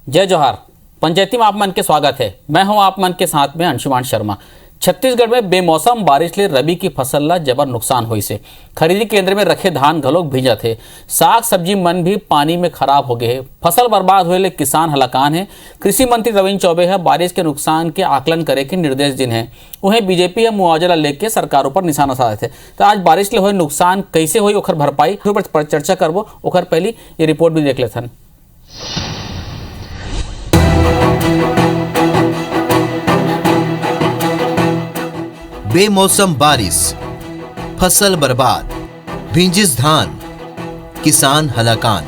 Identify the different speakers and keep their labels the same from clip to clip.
Speaker 1: जय जोहार। पंचायती में आप मन के स्वागत है। मैं हूं आप मन के साथ में अंशुमान शर्मा। छत्तीसगढ़ में बेमौसम बारिश ले रबी की फसल ला जबर नुकसान हुई से खरीदी केंद्र में रखे धान घलोक भींजा थे। साग सब्जी मन भी पानी में खराब हो गए। फसल बर्बाद हुए ले किसान हलाकान है। कृषि मंत्री रविंद्र चौबे है बारिश के नुकसान के आकलन करे के निर्देश दिन है। उन्हें बीजेपी है मुआवजा लेके सरकारों पर निशाना साधे थे। तो आज बारिश ले हुए नुकसान कैसे हुई ओखर भरपाई पर चर्चा करबो। ओखर पहली ये रिपोर्ट भी देख लेथन।
Speaker 2: बेमौसम बारिश, फसल बर्बाद, भींजिस धान, किसान हलाकान।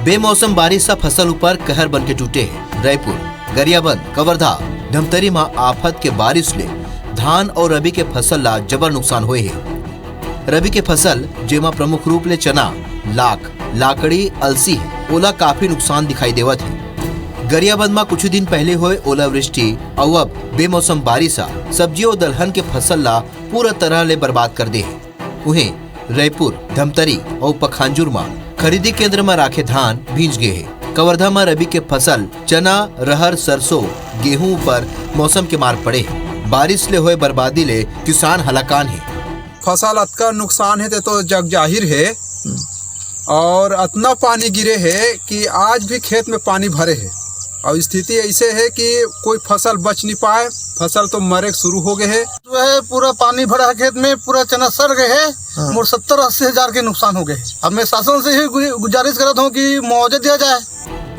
Speaker 2: बेमौसम बारिश सा फसल ऊपर कहर बन के टूटे है। रायपुर, गरियाबंद, कवर्धा, धमतरी में आफत के बारिश ले धान और रबी के फसल ला जबर नुकसान हुए है। रबी के फसल जेमा प्रमुख रूप ले चना, लाख, लाकड़ी, अलसी है। ओला काफी नुकसान दिखाई देवत है। गरियाबंद में कुछ दिन पहले हुए ओलावृष्टि और अब बेमौसम बारिश सब्जी और दलहन के फसल ला पूरा तरह ले बर्बाद कर दे है। उन्हें रायपुर, धमतरी और पखांजूर में खरीदी केंद्र में राखे धान भींज गए है। कवर्धा में रबी के फसल चना, रहर, सरसों, गेहूं पर मौसम के मार पड़े है। बारिश ले हुए बर्बादी ले किसान हलाकान है।
Speaker 3: फसल अतका नुकसान है तो जग जाहिर है और इतना पानी गिरे है कि आज भी खेत में पानी भरे है और स्थिति ऐसे है कि कोई फसल बच नहीं पाए। फसल तो मरे शुरू हो गए है।
Speaker 4: जो है पूरा पानी भरा है खेत में, पूरा चना सड़ गए है। मोर 70-80 हजार के नुकसान हो गए। अब मैं शासन से ही गुजारिश करता हूँ कि मुआवजा दिया जाए।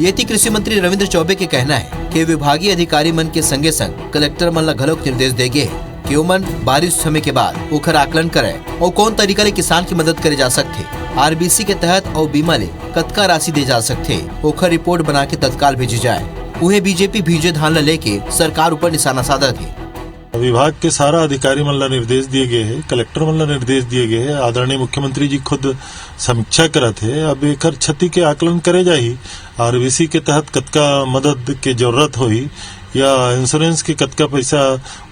Speaker 2: ये थी कृषि मंत्री रविंद्र चौबे के कहना है कि विभागीय अधिकारी मन के संगे संग कलेक्टर मन ला घलोक निर्देश देगे कि ओमन बारिश समय के बाद ओखर आकलन करे और कौन तरीका ले किसान की मदद करे जा सकते। आरबीसी के तहत और बीमा ले कतका राशि दे जा सकते ओखर रिपोर्ट बना के तत्काल भेजी जाए। उन्हें बीजेपी भीजे धान लेके सरकार ऊपर निशाना साधा थे।
Speaker 5: विभाग के सारा अधिकारी मन ला निर्देश दिए गए हैं, कलेक्टर मन ला निर्देश दिए गए हैं। आदरणीय मुख्यमंत्री जी खुद समीक्षा करत है। अब एकर क्षति के आकलन करे जाही। आरबीसी के तहत कतका मदद के जरूरत होई या इंश्योरेंस के कतका पैसा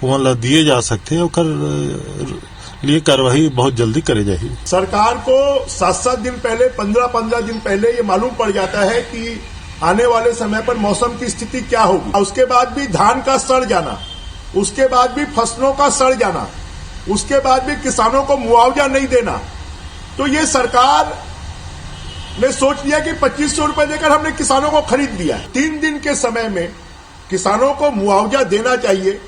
Speaker 5: उमन ला दिए जा सकते ओकर लिए कार्यवाही बहुत जल्दी करे जाही।
Speaker 6: सरकार को 7-7 दिन पहले, 15-15 दिन पहले ये मालूम पड़ जाता है कि आने वाले समय पर मौसम की स्थिति क्या होगी। उसके बाद भी धान का सड़ जाना, उसके बाद भी फसलों का सड़ जाना, उसके बाद भी किसानों को मुआवजा नहीं देना। तो ये सरकार ने सोच लिया कि 2500 रुपए देकर हमने किसानों को खरीद लिया। 3 दिन के समय में किसानों को मुआवजा देना चाहिए,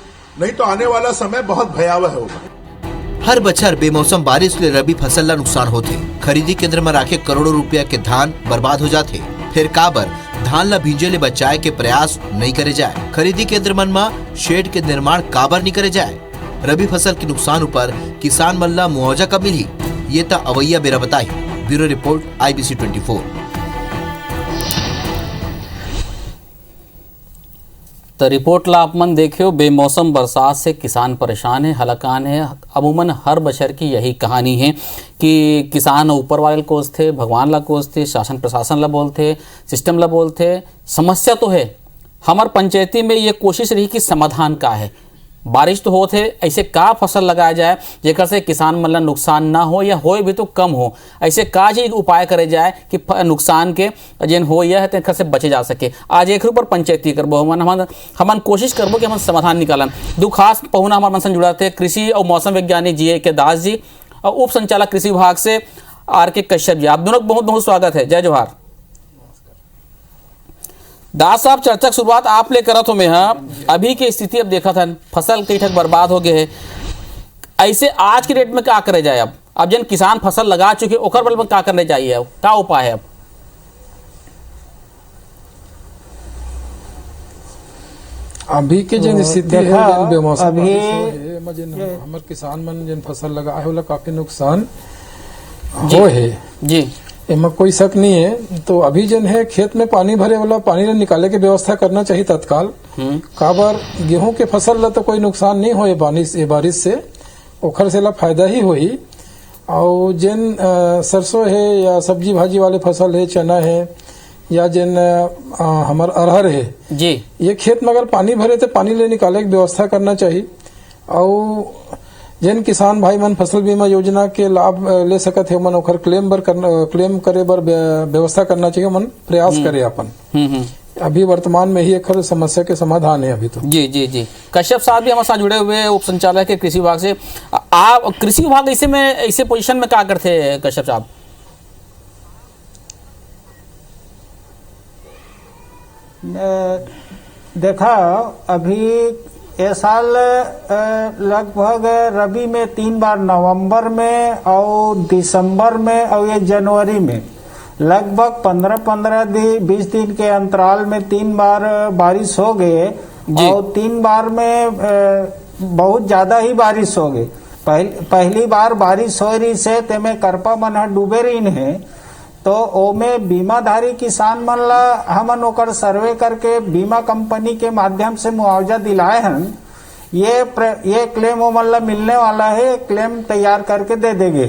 Speaker 6: नहीं तो आने वाला समय बहुत भयावह होगा।
Speaker 2: हर बछर बेमौसम बारिश ले रबी फसल ला नुकसान होते। खरीदी केंद्र में राखे करोड़ों रुपया के धान बर्बाद हो जाते। फिर काबर धान ला भींजे ले बचाए के प्रयास नहीं करे जाए। खरीदी केंद्र मन में शेड के निर्माण काबर नहीं करे जाए। रबी फसल के नुकसान ऊपर किसान मन ला मुआवजा कब मिली ये तो अवैया बेरा बताई। Bureau report IBC 24।
Speaker 1: तो रिपोर्ट ला आप मन देखियो। बेमौसम बरसात से किसान परेशान है, हलाकान है। अमूमन हर बछर की यही कहानी है कि किसान ऊपर वाले कोसते, भगवान ला कोसते, शासन प्रशासन ला बोलते, सिस्टम ला बोलते। समस्या तो है। हमार पंचायती में ये कोशिश रही कि समाधान का है। बारिश तो होते ऐसे का फसल लगाया जाए जेकर से किसान मन ला नुकसान ना हो या होए भी तो कम हो। ऐसे का चीज उपाय करे जाए कि नुकसान के जेन हो या है तेकर से बचे जा सके। आज एक ऊपर पंचायती करबो हमन कोशिश करबो कि हम समाधान निकालन। दो खास पहुना हमारे मन से जुड़ा थे कृषि और मौसम वैज्ञानिक जी के दास जी और उप संचालक कृषि विभाग से RK कश्यप जी। आप दोनों का बहुत बहुत स्वागत है। जय जोहार। दास साहब, चर्चा की शुरुआत आप ले करत हो। मैं अभी की स्थिति अब देखा था फसल कई ठक बर्बाद हो गए है। ऐसे आज के डेट में क्या करे जाए? अब जन किसान फसल लगा चुके ओकर बल में क्या करने चाहिए? अब क्या उपाय है? अब
Speaker 7: अभी के जन स्थिति है जन बेमौसम हमर किसान मन जन फसल लगा है काफी नुकसान हो है
Speaker 1: जी।
Speaker 7: इमा कोई शक नहीं है। तो अभी जन है खेत में पानी भरे वाला पानी ने निकाले के व्यवस्था करना चाहिए तत्काल। काबर गेहूं के फसल ला तो कोई नुकसान नहीं हो बारिश से, ओखर से ला फायदा ही होई। और जन सरसों है या सब्जी भाजी वाले फसल है, चना है या जन हमार अरहर है
Speaker 1: जी,
Speaker 7: ये खेत में अगर पानी भरे तो पानी ले निकाले की व्यवस्था करना चाहिए। और जिन किसान भाई मन फसल बीमा योजना के लाभ ले सकत है मन ओखर क्लेम करे बर व्यवस्था करना चाहिए। मन प्रयास करे अपन अभी वर्तमान में ही एक समस्या के समाधान है अभी तो।
Speaker 1: जी जी जी, कश्यप साहब भी हमारे साथ जुड़े हुए हैं, उप संचालक है कृषि विभाग से। आप कृषि विभाग ऐसे पोजीशन में क्या करते हैं कश्यप साहब?
Speaker 8: देखा, अभी ये साल लगभग रबी में 3 बार, नवंबर में और दिसंबर में और ये जनवरी में लगभग 15-20 दिन के अंतराल में 3 बार बारिश हो गए और 3 बार में बहुत ज्यादा ही बारिश हो गई। पहली बार बारिश हो रही से तेमे करपा मन डूबे रही है, तो ओमे बीमाधारी किसान मन ला हमन ओकर सर्वे करके बीमा कंपनी के माध्यम से मुआवजा दिलाए हन। ये क्लेम ओमन ला मिलने वाला है, क्लेम तैयार करके दे देंगे।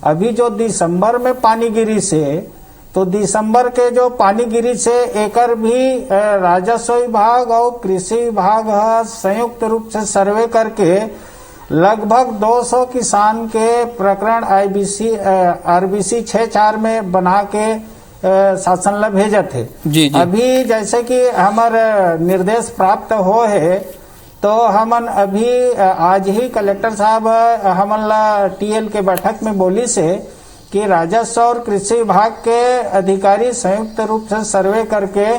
Speaker 8: अभी जो दिसंबर में पानी गिरी से, तो दिसंबर के जो पानी गिरी से एकर भी राजस्व विभाग और कृषि विभाग संयुक्त रूप से सर्वे करके लगभग 200 किसान के प्रकरण आरबीसी 6-4 में बना के शासन ला भेजे थे।
Speaker 1: जी जी।
Speaker 8: अभी जैसे कि हमारे निर्देश प्राप्त हो है, तो हमन अभी आज ही कलेक्टर साहब हमन ला टीएल के बैठक में बोली से कि राजस्व और कृषि विभाग के अधिकारी संयुक्त रूप से सर्वे करके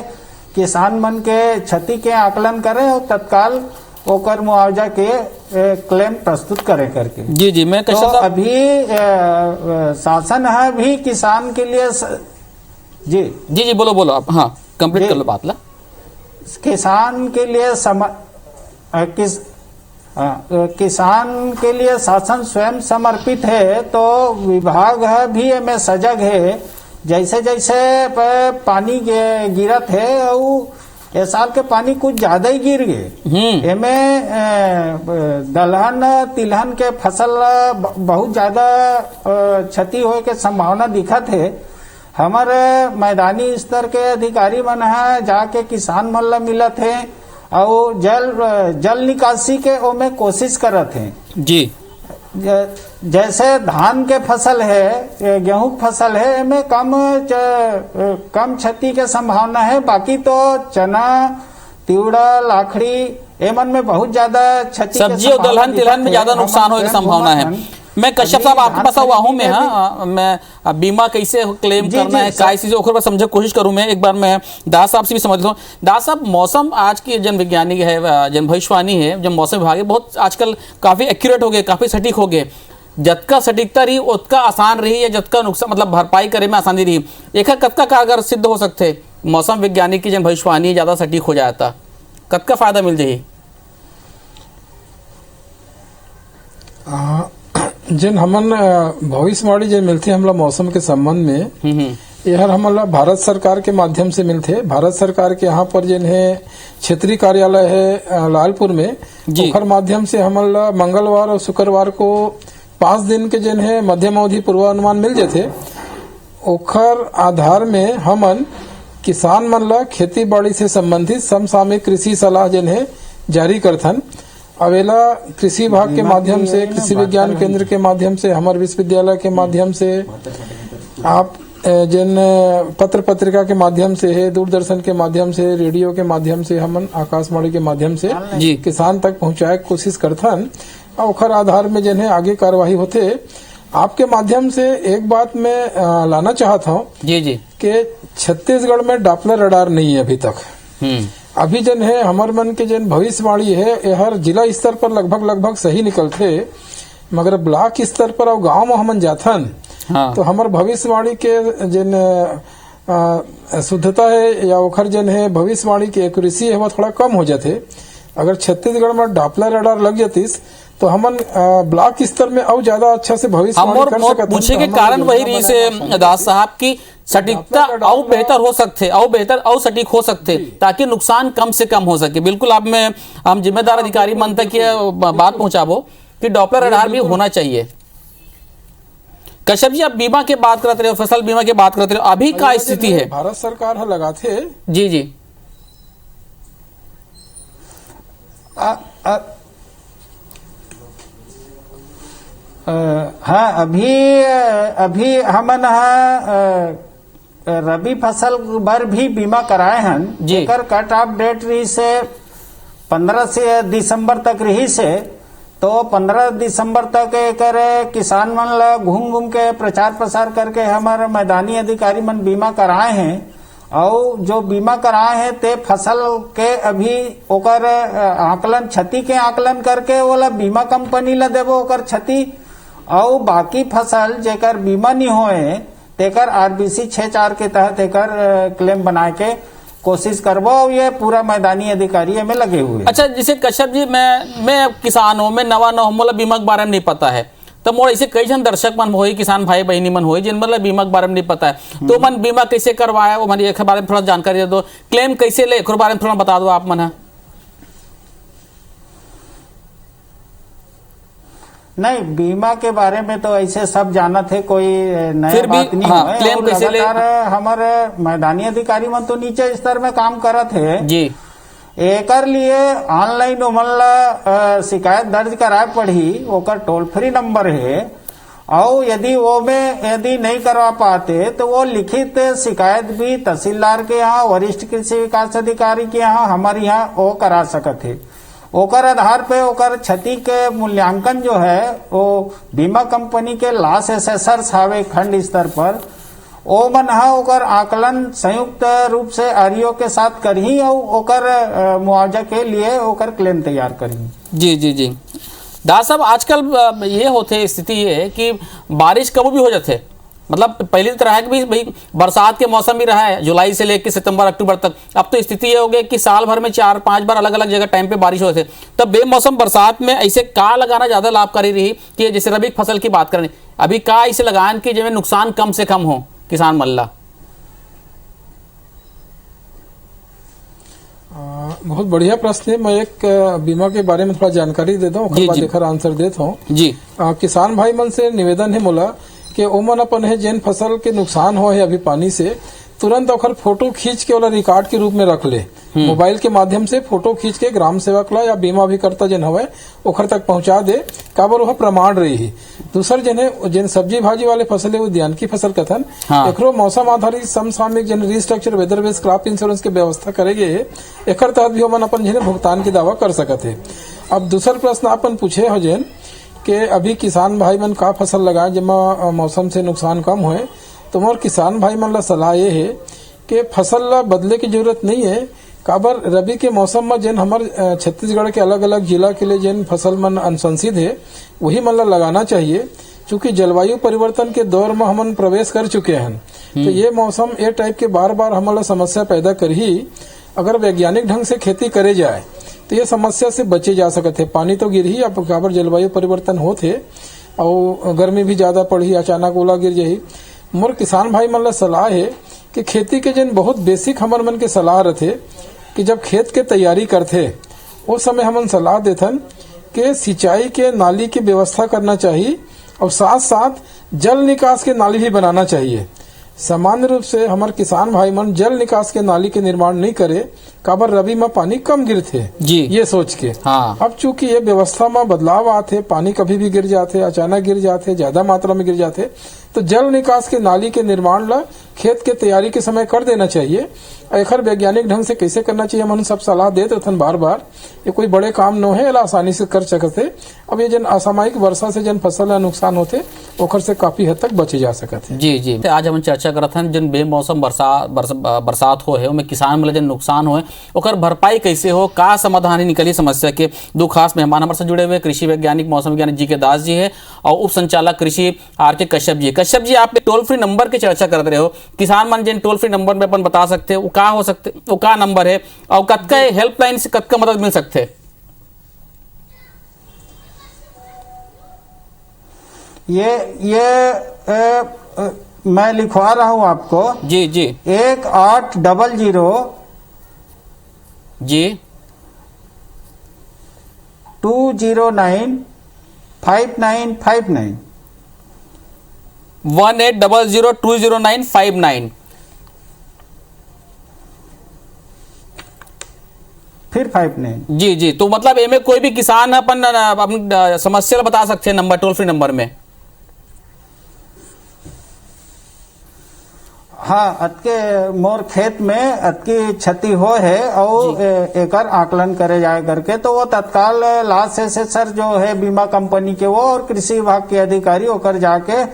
Speaker 8: किसान मन के क्षति के आकलन करें और तत्काल ओकर मुआवजा के क्लेम प्रस्तुत करे करके।
Speaker 1: जी जी, मैं
Speaker 8: तो अभी शासन है भी किसान के लिए जी
Speaker 1: जी जी, बोलो आप। हाँ, कंप्लीट कर लो बात ला।
Speaker 8: किसान के लिए किसान के लिए शासन स्वयं समर्पित है, तो विभाग है भी में सजग है। जैसे जैसे पानी गिरत है और ये साल के पानी कुछ ज्यादा ही गिर गए, एमे दलहन तिलहन के फसल बहुत ज्यादा क्षति होए के संभावना दिखत है। हमारे मैदानी स्तर के अधिकारी मन है जाके किसान मन ला मिलत है और जल निकासी के ओमे कोशिश करत हैं।
Speaker 1: जी,
Speaker 8: जैसे धान के फसल है, गेहूं फसल है, में कम क्षति के संभावना है। बाकी तो चना, तिवड़ा, लाखड़ी एमन में बहुत ज्यादा क्षति,
Speaker 1: सब्जी और दलहन तिलहन में ज्यादा नुकसान होने की संभावना है। मैं कश्यप साहब आपके पास हुआ हूँ, मैं बीमा कैसे क्लेम करना है, काय चीजें ओखर समझे कोशिश करूं। मैं एक बार मैं दास साहब से भी समझ लूँ। दास साहब, मौसम आज की जन वैज्ञानिक है, जन भविष्यवाणी है, जब मौसम विभाग है, बहुत आजकल काफी एक्यूरेट हो गए, काफी सटीक हो गए। जतका सटीकता रही उतका आसान रही, या जतका नुकसान मतलब भरपाई करे में आसानी रही, एक कतका कारगर सिद्ध हो सकते मौसम वैज्ञानिक की जन भविष्यवाणी ज्यादा सटीक हो जाता, कतका फायदा मिल जाये?
Speaker 7: जिन हमन भविष्यवाणी जो मिलती हमला मौसम के संबंध में, यह हमला भारत सरकार के माध्यम से मिलते। भारत सरकार के यहाँ पर जिन है क्षेत्रीय कार्यालय है लालपुर में, ओखर माध्यम से हमला मंगलवार और शुक्रवार को 5 दिन के जिन है मध्यम अवधि पूर्वानुमान मिल जाते। ओखर आधार में हमन किसान मन ला खेती बाड़ी से संबंधित समसामयिक कृषि सलाह जिन है जारी करथन। अवेला कृषि विभाग के माध्यम से, कृषि विज्ञान केंद्र के माध्यम से, हमारे विश्वविद्यालय के माध्यम से, आप जिन पत्र पत्रिका के माध्यम से है, दूरदर्शन के माध्यम से, रेडियो के माध्यम से, हमन आकाशवाणी के माध्यम से किसान तक पहुंचाए कोशिश करथन। ओखर आधार में जिन्हें आगे कार्यवाही होते। आपके माध्यम से एक बात मैं लाना चाहता हूँ
Speaker 1: जी
Speaker 7: कि छत्तीसगढ़ में डॉपलर रडार नहीं है अभी तक। अभी जन है हमार मन के जन भविष्यवाणी है, हर जिला स्तर पर लगभग सही निकलते, मगर ब्लॉक स्तर पर और गांव में हमन जाथन। हाँ। तो हमार भविष्यवाणी के जन शुद्धता है या ओखर जन है भविष्यवाणी की एक्यूरेसी है, वो थोड़ा कम हो जाते। अगर छत्तीसगढ़ में डॉपलर रडार लग जातीस तो हमन ब्लॉक स्तर में और ज्यादा अच्छा से भविष्यवाणी कर सकते।
Speaker 1: पूछे के कारण वही रही से दास साहब की सटीकता और बेहतर हो सकते, और बेहतर और सटीक हो सकते, ताकि नुकसान कम से कम हो सके। बिल्कुल आप में हम जिम्मेदार अधिकारी मन तक ये बात पहुंचाबो कि डॉपलर रडार भी होना चाहिए। कश्यप जी, आप बीमा के बात करते रहे, फसल बीमा की बात करते रहे, अभी क्या स्थिति है?
Speaker 7: भारत सरकार है लगाते।
Speaker 1: जी
Speaker 8: हाँ, अभी हमन रबी फसल भर भी बीमा कराए हन
Speaker 1: जी।
Speaker 8: जेकर कट ऑफ डेट रही से 15 से दिसंबर तक रही से, तो 15 दिसंबर तक एकर किसान मन ला घूम घूम के प्रचार प्रसार करके हमारे मैदानी अधिकारी मन बीमा कराए हैं। और जो बीमा कराए हैं ते फसल के अभी ओकर आकलन क्षति के आकलन करके ओला बीमा कंपनी ला देबो ओकर क्षति, और बाकी फसल जेकर बीमा नहीं होए तेकर आरबीसी 6(4) के तहत एकर क्लेम बनाए के कोशिश करबो। ये पूरा मैदानी अधिकारी में लगे हुए।
Speaker 1: अच्छा, जैसे कश्यप जी, मैं किसान हूँ, मैं नवा न हूँ, मोला बीमा के बारे में नहीं पता है, तो मोर ऐसे कई जन दर्शक मन होई, किसान भाई बहनी मन होई जिन मतलब बीमा के बारे में नहीं पता है, तो मन बीमा कैसे करवाया वो मन एक बारे में थोड़ा जानकारी दे दो, क्लेम कैसे ले एक बारे में थोड़ा बता दो आप मन।
Speaker 8: नहीं, बीमा के बारे में तो ऐसे सब जाना थे, कोई नया
Speaker 1: फिर भी,
Speaker 8: बात नहीं
Speaker 1: हाँ,
Speaker 8: है।
Speaker 1: क्लेम कैसे ले?
Speaker 8: हमारे मैदानी अधिकारी मन तो नीचे स्तर में काम करत है
Speaker 1: जी।
Speaker 8: एकर लिए ऑनलाइन उमन ला शिकायत दर्ज कराए पड़ी, ओकर टोल फ्री नंबर है। और यदि वो में यदि नहीं करवा पाते तो वो लिखित शिकायत भी तहसीलदार के यहाँ, वरिष्ठ कृषि विकास अधिकारी के यहाँ, हमारे यहाँ वो करा सकते है। ओकर आधार पे ओकर क्षति के मूल्यांकन जो है वो बीमा कंपनी के लॉस एसेसर्स हावे खंड स्तर पर, ओ मन हा ओकर आकलन संयुक्त रूप से आरईओ के साथ करही और ओकर मुआवजा के लिए ओकर क्लेम तैयार करही।
Speaker 1: जी जी जी डॉक्टर साहब, आजकल ये होते स्थिति ये है कि बारिश कभी भी हो जाते, मतलब पहले तरह है कि भाई बरसात के मौसम भी रहा है जुलाई से लेकर सितंबर अक्टूबर तक। अब तो स्थिति ये हो गई कि साल भर में 4-5 बार अलग अलग जगह टाइम पे बारिश होते, तब बेमौसम बरसात में ऐसे का लगाना ज्यादा लाभकारी रही कि जैसे रबी फसल की बात करें, अभी का ऐसे लगान कि जिसमें नुकसान कम से कम हो किसान मल्ला।
Speaker 7: बहुत बढ़िया प्रश्न है। मैं एक बीमा के बारे में थोड़ा जानकारी देता हूँ, देकर आंसर देता हूँ जी। किसान भाई मन से निवेदन है मोला कि ओमन अपन है जिन फसल के नुकसान हो है अभी पानी से, तुरंत ओकर फोटो खींच के वाला रिकॉर्ड के रूप में रख ले, मोबाइल के माध्यम से फोटो खींच के ग्राम सेवक ला या बीमा अभिकर्ता जिन हवे ओखर तक पहुंचा दे, काबर वह प्रमाण रही। दूसर जिन सब्जी भाजी वाले फसल है उद्यान की फसल कथन, एकरो मौसम आधारित समसामयिक जिन restructure weather based crop insurance के व्यवस्था करेगे, एकर तहत भी हमन अपन जिन भुगतान की दावा कर सकत है। अब दूसर प्रश्न अपन पूछे हो जिन कि अभी किसान भाई मन का फसल लगाए जिमा मौसम से नुकसान कम होए, तो मोर किसान भाई मन ला सलाह ये है कि फसल ला बदले की जरूरत नहीं है। काबर रबी के मौसम में जिन हमार छत्तीसगढ़ के अलग अलग जिला के लिए जिन फसल मन अनुशंसित है वही मन ला लगाना चाहिए, क्योंकि जलवायु परिवर्तन के दौर में हमन प्रवेश कर चुके हैं। तो ये मौसम ए टाइप के बार बार हमारा समस्या पैदा कर ही, अगर वैज्ञानिक ढंग से खेती करे जाए तो ये समस्या से बचे जा सकते। पानी तो गिर ही, अब काबर जलवायु परिवर्तन होते और गर्मी भी ज्यादा पड़ी, अचानक ओला गिर जाही। मोर किसान भाई मन ला सलाह है कि खेती के जिन बहुत बेसिक हमर मन के सलाह रहते कि जब खेत के तैयारी करते उस समय हमन सलाह देथन कि सिंचाई के नाली की व्यवस्था करना चाहिए और साथ साथ जल निकास के नाली भी बनाना चाहिए। सामान्य रूप से हमारे किसान भाई मन जल निकास के नाली के निर्माण नहीं करे, काबर रबी में पानी कम गिरते जी, ये सोच के। हाँ। अब चूंकि ये व्यवस्था में बदलाव आते, पानी कभी भी गिर जाते, अचानक गिर जाते, ज्यादा मात्रा में गिर जाते, तो जल निकास के नाली के निर्माण ला खेत के तैयारी के समय कर देना चाहिए। एखर वैज्ञानिक ढंग से कैसे करना चाहिए हम सब सलाह देते थे बार बार। ये कोई बड़े काम न है, आसानी से कर सकते। अब ये जन असामयिक वर्षा से जन फसल नुकसान होते ओखर से काफी हद तक बचे जा सकते।
Speaker 1: जी जी आज हम चर्चा करत हन जन बेमौसम बरसात हो है उनमें किसान मतलब जन नुकसान हो ओकर भरपाई कैसे हो, का समाधान निकली समस्या के। दो खास मेहमान हमारे से जुड़े हुए कृषि वैज्ञानिक मौसम वैज्ञानिक जी के दास जी है और उप संचालक कृषि आर के कश्यप जी। कश्यप जी, आप टोल फ्री नंबर की चर्चा करते रहे हो, किसान मन जिन टोल फ्री नंबर में अपन बता सकते हो का हो सकते, वो का नंबर है और कतका हेल्पलाइन से कतका मदद मिल सकते?
Speaker 8: मैं लिखवा रहा हूं आपको।
Speaker 1: जी जी
Speaker 8: 1800
Speaker 1: जी
Speaker 8: 209 5959
Speaker 1: 1800-209-59
Speaker 8: फिर 59।
Speaker 1: जी जी तो मतलब एमे कोई भी किसान अपन समस्या बता सकते हैं नंबर, टोल फ्री नंबर में।
Speaker 8: हाँ, अतके मोर खेत में अतकी क्षति हो है और एकर आकलन करे जाए करके, तो वो तत्काल लॉस एसेसर जो है बीमा कंपनी के वो और कृषि विभाग के अधिकारी ओकर जाके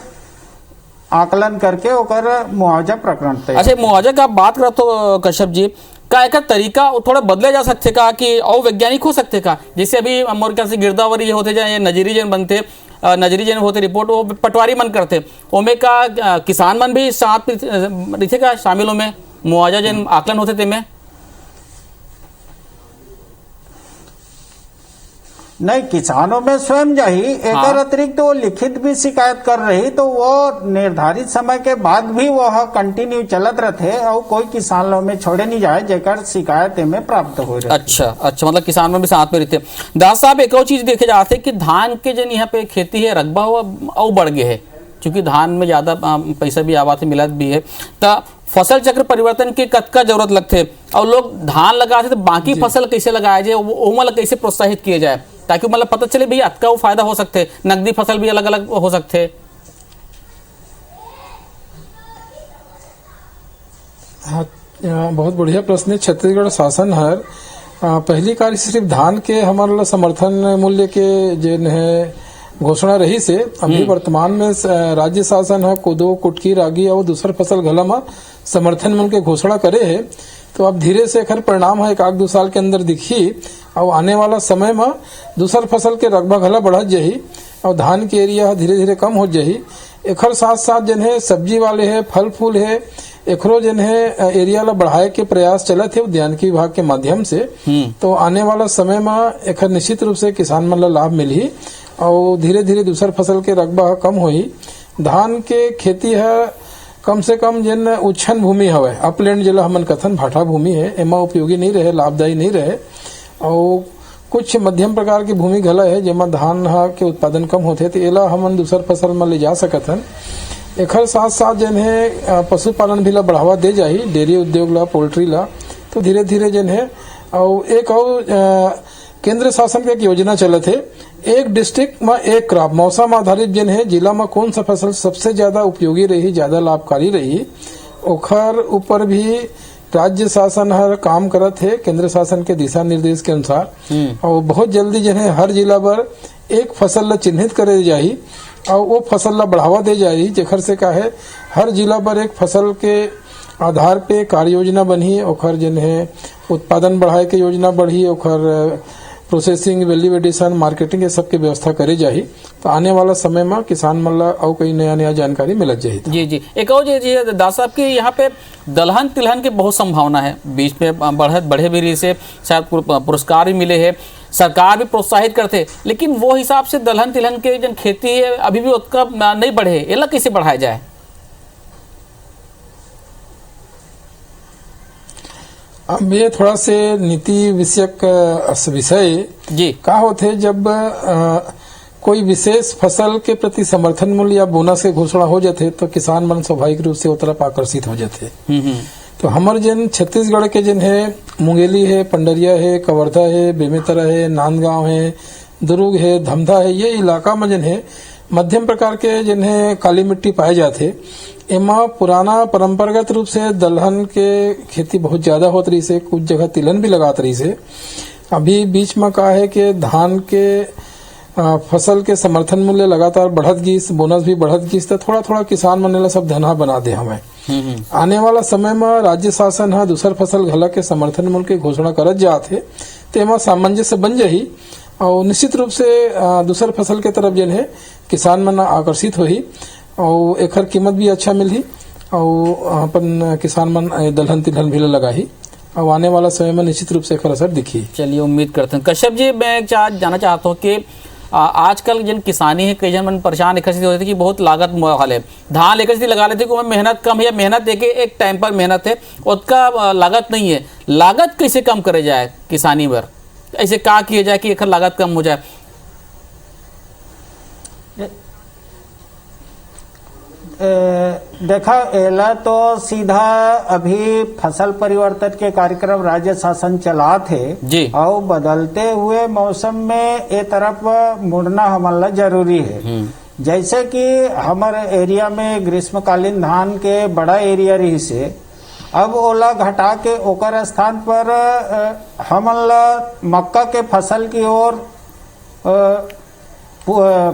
Speaker 8: आकलन करके ओकर मुआवजा प्रकरण तय।
Speaker 1: अच्छा, मुआवजा का आप बात करते हो कश्यप जी, का एक तरीका थोड़ा बदले जा सकते का कि और वैज्ञानिक हो सकते का? जैसे अभी मोर ख्याल से गिरदावरी होते जाए, नजरी जन बनते, नजरी जन होते रिपोर्ट वो पटवारी मन करते, ओमे का किसान मन भी साथ रहते का शामिल में मुआवजा जन आकलन होते थे में?
Speaker 8: नहीं, किसानों में स्वयं जाही एकर अतिरिक्त वो लिखित भी शिकायत कर रही, तो वो निर्धारित समय के बाद भी वह कंटिन्यू चलत रहते और कोई किसान लोग में छोड़े नहीं जाए जेकर शिकायत में प्राप्त हो रही।
Speaker 1: अच्छा, मतलब किसान में भी साथ में रहते। दास साहब, एक और चीज देखे जाते कि धान के जन यहाँ पे खेती है रकबा हुआ और बढ़ गए है, क्योंकि धान में ज्यादा पैसा भी आवाज मिलत भी है, तो फसल चक्र परिवर्तन के कतका जरूरत लगते और लोग धान लगाते तो बाकी फसल कैसे लगाया जाए, वो मतलब कैसे प्रोत्साहित किए जाए ताकि मतलब पता चले भैया अतका वो फायदा हो सकते, नकदी फसल भी अलग अलग हो सकते।
Speaker 7: हाँ, बहुत बढ़िया प्रश्न है। छत्तीसगढ़ शासन हर पहली कार्य सिर्फ धान के हमारे समर्थन मूल्य के जो है घोषणा रही से, अभी वर्तमान में राज्य शासन है कोदो, कुटकी, रागी और दूसर फसल घला में समर्थन मूल्य के घोषणा करे है। तो अब धीरे से एकर परिणाम है 1-2 साल के अंदर दिखी और आने वाला समय में दूसर फसल के रकबा घला बढ़त जाही और धान के एरिया धीरे धीरे कम हो जाही। एकर साथ साथ जन है सब्जी वाले है, फल फूल है, एकरो जन है एरिया ला बढ़ाए के प्रयास चलत है उद्यानिकी विभाग के माध्यम से। तो आने वाला समय में एकर निश्चित रूप से किसान मन ला लाभ मिलही और धीरे धीरे दूसर फसल के रकबा कम होही। धान के खेती है कम से कम जन उच्छन भूमि हवे, अपलैंड जिला हमन कथन भाटा भूमि है, एमा उपयोगी नहीं रहे, लाभदायी नहीं रहे और कुछ मध्यम प्रकार की भूमि घला है जेमा धान के उत्पादन कम होते, तो एला हमन दूसर फसल में ले जा सकत हन। एकर साथ साथ जन है पशुपालन भी ला बढ़ावा दे जाही, डेयरी उद्योग ला, पोल्ट्री ला, तो धीरे धीरे जन है और एक और केंद्र शासन के एक योजना चलत है, एक डिस्ट्रिक्ट में एक क्रॉप, मौसम आधारित जन है जिला में कौन सा फसल सबसे ज्यादा उपयोगी रही, ज्यादा लाभकारी रही, ओखर ऊपर भी राज्य शासन हर काम करत है केंद्र शासन के दिशा निर्देश के अनुसार। और बहुत जल्दी जन है हर जिला पर एक फसल ला चिन्हित करे जाही और वो फसल ला बढ़ावा दे जाही, जेखर से का है हर जिला पर एक फसल के आधार पे कार्य योजना बनी, ओखर जन है उत्पादन बढ़ाए के योजना बढ़ी, ओखर प्रोसेसिंग, वैल्यू एडिशन, मार्केटिंग ये सब की व्यवस्था करे जाही। तो आने वाला समय में किसान मन ला और कई नया जानकारी मिलत जाही।
Speaker 1: जी, एक और जी दास साहब की यहाँ पे दलहन तिलहन की बहुत संभावना है, बीच में बढ़े भी रही से शायद पुरस्कार भी मिले हैं, सरकार भी प्रोत्साहित करते, लेकिन वो हिसाब से दलहन तिलहन के जन खेती है अभी भी उतना नहीं बढ़े, ये कैसे बढ़ाया जाए?
Speaker 7: अब ये थोड़ा से नीति विषयक विषय
Speaker 1: जी
Speaker 7: का होते, जब कोई विशेष फसल के प्रति समर्थन मूल्य या बोनस के घोषणा हो जाते तो किसान मन स्वाभाविक रूप से वो तरफ आकर्षित हो जाते। तो हमारे जन छत्तीसगढ़ के जन है मुंगेली है, पंडरिया है, कवर्धा है, बेमेतरा है, नांदगांव है, दुर्ग है, धमधा है, ये इलाका में जन है मध्यम प्रकार के जन है काली मिट्टी पाए जाते। एमा पुराना परंपरागत रूप से दलहन के खेती बहुत ज्यादा होत रही से, कुछ जगह तिलहन भी लगात रही से। अभी बीच में कहा है कि धान के फसल के समर्थन मूल्य लगातार बढ़त गीस, बोनस भी बढ़त गीस, तो थोड़ा थोड़ा किसान मन ला सब धनहा बना दे हमें। आने वाला समय में राज्य शासन हा दूसर फसल घला के समर्थन मूल्य के घोषणा करत जाते, तो एमा सामंजस्य बन जाही और निश्चित रूप से दूसर फसल के तरफ जन है किसान मन आकर्षित होही और एकर कीमत भी अच्छा मिलही और अपन किसान मन दलहन तिलहन भी लगाही और आने वाला समय में निश्चित रूप से एकर असर दिखी।
Speaker 1: चलिए, उम्मीद करते हैं। कश्यप जी, मैं जाना चाहता हूँ कि आजकल जिन किसानी है कई जन मन परेशान एक होते कि बहुत लागत वाले है, धान एक लगा लेते कि मेहनत कम है या मेहनत देके एक टाइम पर मेहनत है उसका लागत नहीं है, लागत कैसे कम करे जाए किसानी पर, ऐसे क्या किया जाए कि एक लागत कम हो जाए?
Speaker 8: देखा, एला तो सीधा अभी फसल परिवर्तन के कार्यक्रम राज्य शासन चला थे
Speaker 1: जी,
Speaker 8: और बदलते हुए मौसम में ए तरफ मुड़ना हमारा जरूरी है। जैसे कि हमारे एरिया में ग्रीष्मकालीन धान के बड़ा एरिया रही से अब ओला घटा के ओकर स्थान पर हमन ला मक्का के फसल की ओर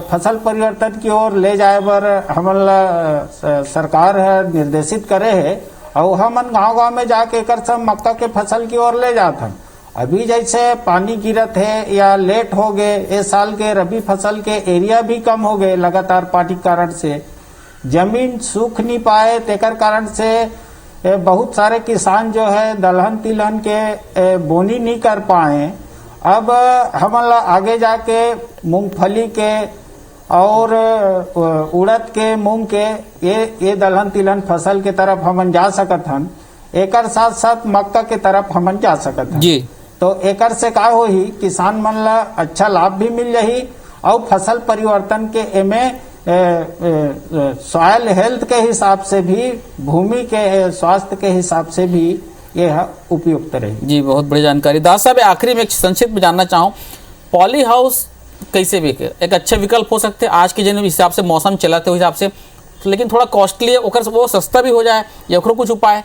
Speaker 8: फसल परिवर्तन की ओर ले जाए बर हमन ला सरकार है निर्देशित करे है और हमन गांव-गांव में जाके एकर सब मक्का के फसल की ओर ले जात हन। अभी जैसे पानी गिरत है या लेट हो गए, इस साल के रबी फसल के एरिया भी कम हो गए लगातार पानी के कारण से, जमीन सूख नहीं पाए, तेकर कारण से बहुत सारे किसान जो है दलहन तिलहन के बोनी नहीं कर पाए। अब हमन ला आगे जाके मूंगफली के और उड़द के, मूंग के ये दलहन तिलहन फसल के तरफ हमन जा सकत हन, एकर साथ साथ मक्का के तरफ हमन जा सकत हन
Speaker 1: जी।
Speaker 8: तो एकर से का होही, किसान मन ला अच्छा लाभ भी मिल जाही और फसल परिवर्तन के एमे सॉइल हेल्थ के हिसाब से भी, भूमि के स्वास्थ्य के हिसाब से भी यह उपयुक्त रही।
Speaker 1: जी, बहुत बड़ी जानकारी। दास साहब, आखिरी में एक संक्षिप्त में जानना चाहूँ, पॉली हाउस कैसे बिके? एक अच्छा विकल्प हो सकते आज के जिन हिसाब से मौसम चलाते हुए हिसाब से, लेकिन थोड़ा कॉस्टली है, ओकर वो सस्ता भी हो जाए, या ओकरो कुछ उपाय?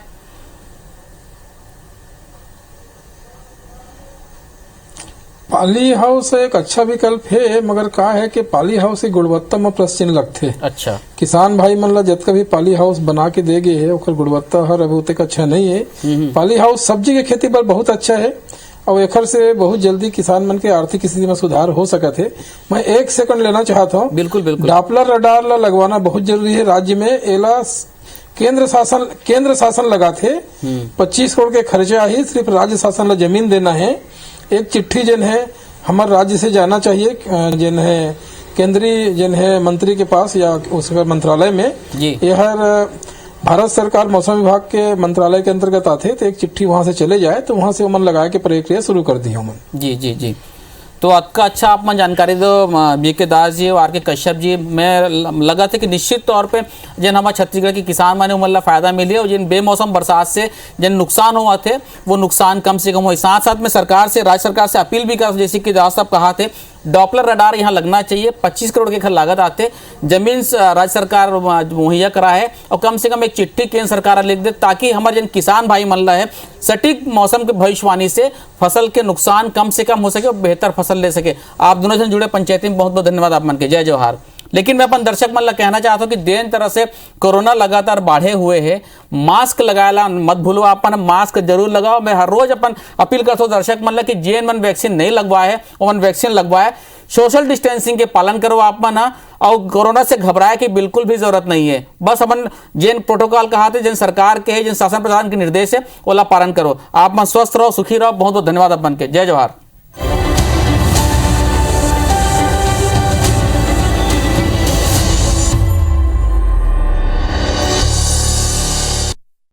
Speaker 7: पाली हाउस एक अच्छा विकल्प है, मगर का है कि पाली हाउस की गुणवत्ता में प्रश्न चिन्ह लगते।
Speaker 1: अच्छा,
Speaker 7: किसान भाई मन ला जब कभी पाली हाउस बना के दे गए है, ओकर गुणवत्ता हर अभी उतक अच्छा नहीं है। पाली हाउस सब्जी के खेती पर बहुत अच्छा है और एकर से बहुत जल्दी किसान मन के आर्थिक स्थिति में सुधार हो सकत है। मैं 1 सेकंड लेना चाहता हूँ।
Speaker 1: बिल्कुल बिल्कुल।
Speaker 7: डॉपलर रडार ला लगवाना बहुत जरूरी है राज्य में। एला केंद्र शासन लगा थे 25 करोड़ के खर्चा ही, सिर्फ राज्य शासन ला जमीन देना है। एक चिट्ठी जन है हमारे राज्य से जाना चाहिए, जन है केंद्रीय जन है मंत्री के पास या उसके मंत्रालय में। यह भारत सरकार मौसम विभाग के मंत्रालय के अंतर्गत आते, तो एक चिट्ठी वहां से चले जाए तो वहां से मन लगाए के प्रक्रिया शुरू कर दी हमन।
Speaker 1: जी जी जी, तो आपका अच्छा आप जानकारी दो बीके दास जी और के कश्यप जी। मैं लगा था कि निश्चित तौर पे जिन हमारे छत्तीसगढ़ के किसान माने मतलब फायदा मिले और जिन बेमौसम बरसात से जिन नुकसान हुआ थे वो नुकसान कम से कम हो। साथ साथ में सरकार से, राज्य सरकार से अपील भी कर, जैसे कि दास साहब कहा थे, डॉपलर रडार यहाँ लगना चाहिए। 25 करोड़ के लागत आते, जमीन राज्य सरकार मुहैया करा है और कम से कम एक चिट्ठी केंद्र सरकार लिख दे, ताकि हमारे जिन किसान भाई मन है सटीक मौसम की भविष्यवाणी से फसल के नुकसान कम से कम हो सके और बेहतर फसल ले सके। आप दोनों जन जुड़े पंचायती में बहुत बहुत धन्यवाद आप मन के, जय जवाहर। लेकिन मैं अपन दर्शक मन कहना चाहता हूँ कि देन तरह से कोरोना लगातार बढ़े हुए है, मास्क लगाला मत भूलो, अपन मास्क जरूर लगाओ। मैं हर रोज अपन अपील करता हूँ दर्शक मन कि जेन मन वैक्सीन नहीं लगवाए है वो मन वैक्सीन लगवाए, सोशल डिस्टेंसिंग के पालन करो आप मन, और कोरोना से घबराए की बिल्कुल भी जरूरत नहीं है। बस अपन जिन प्रोटोकॉल कहा थे, जिन सरकार के है, जिन शासन प्रशासन के निर्देश है, ओला पालन करो। आप मन स्वस्थ रहो, सुखी रहो। बहुत बहुत धन्यवाद अपन के, जय जवाहर।